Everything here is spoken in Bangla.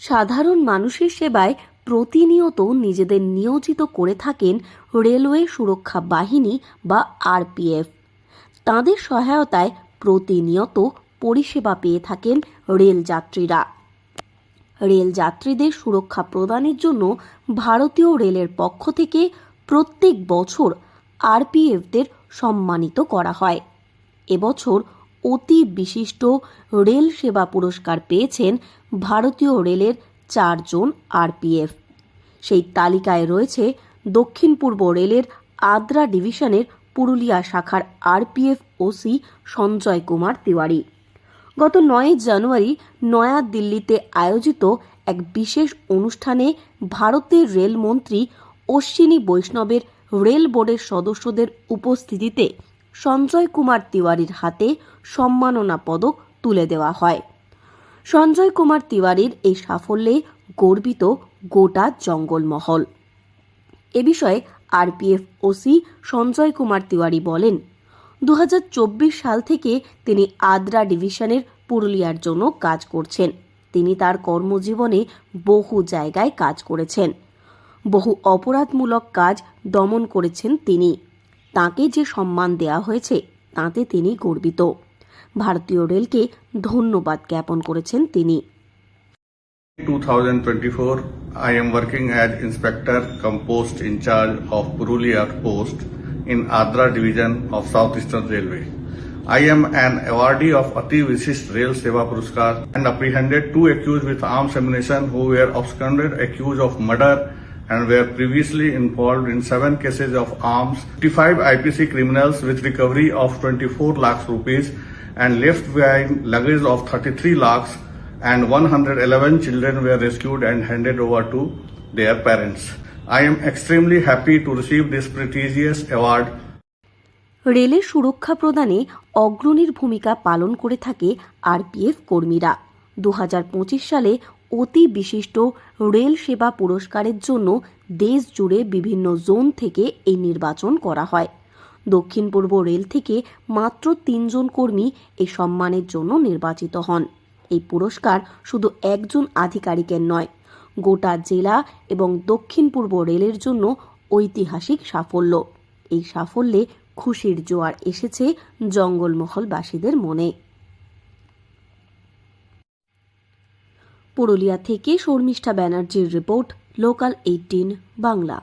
সাধারণ মানুষের সেবায় প্রতিনিয়ত নিজেদের নিয়োজিত করে থাকেন রেলওয়ে সুরক্ষা বাহিনী বা আরপিএফ। তাঁদের সহায়তায় প্রতিনিয়ত পরিষেবা পেয়ে থাকেন রেল যাত্রীরা। রেল যাত্রীদের সুরক্ষা প্রদানের জন্য ভারতীয় রেলের পক্ষ থেকে প্রত্যেক বছর আরপিএফদের সম্মানিত করা হয়। এবছর অতি বিশিষ্ট রেল সেবা পুরস্কার পেয়েছেন ভারতীয় রেলের 4 জন আরপিএফ। সেই তালিকায় রয়েছে দক্ষিণ পূর্ব রেলের আদ্রা ডিভিশনের পুরুলিয়া শাখার আরপিএফ ওসি সঞ্জয় কুমার তিওয়ারি। গত 9 জানুয়ারি নয়াদিল্লিতে আয়োজিত এক বিশেষ অনুষ্ঠানে ভারতের রেলমন্ত্রী অশ্বিনী বৈষ্ণবের রেল বোর্ডের সদস্যদের উপস্থিতিতে সঞ্জয় কুমার তিওয়ারির হাতে সম্মাননা পদক তুলে দেওয়া হয়। সঞ্জয় কুমার তিওয়ারির এই সাফল্যে গর্বিত গোটা জঙ্গলমহল। এ বিষয়ে আরপিএফ ওসি সঞ্জয় কুমার তিওয়ারি বলেন, 2024 সাল থেকে তিনি আদ্রা ডিভিশনের পুরুলিয়ার জন্য কাজ করছেন। তিনি তার কর্মজীবনে বহু জায়গায় কাজ করেছেন, বহু অপরাধমূলক কাজ দমন করেছেন তিনি। তাকে যে সম্মান দেওয়া হয়েছে তাতে তিনি গর্বিত। ভারতীয় রেলকে ধন্যবাদ জ্ঞাপন করেছেন তিনি। 2024, I am working as Inspector cum Post in charge of Purulia Post in Adra Division of Southeastern Railway. I am an awardee of Ati Vishisht Rail Seva Puruskar and apprehended 2 accused with arms ammunition who were absconded accused of murder and were previously involved in 7 cases of arms, 55 IPC criminals with recovery of 24 lakhs rupees and left behind luggage of 33 lakhs, and 111 children were rescued and handed over to their parents. I am extremely happy to receive this prestigious award. রেলের সুরক্ষা প্রদানে অগ্রণীর ভূমিকা পালন করে থাকে আরপিএফ কর্মীরা। 2025 সালে অতি বিশিষ্ট রেল সেবা পুরস্কারের জন্য দেশ জুড়ে বিভিন্ন জোন থেকে এই নির্বাচন করা হয়। দক্ষিণ পূর্ব রেল থেকে মাত্র 3 জন কর্মী এই সম্মানের জন্য নির্বাচিত হন। এই পুরস্কার শুধু একজন আধিকারিকের নয়, গোটা জেলা এবং দক্ষিণ পূর্ব রেলের জন্য ঐতিহাসিক সাফল্য। এই সাফল্যে খুশির জোয়ার এসেছে জঙ্গলমহলবাসীদের মনে। পুরুলিয়া থেকে শর্মিষ্ঠা ব্যানার্জির রিপোর্ট, লোকাল 18 বাংলা।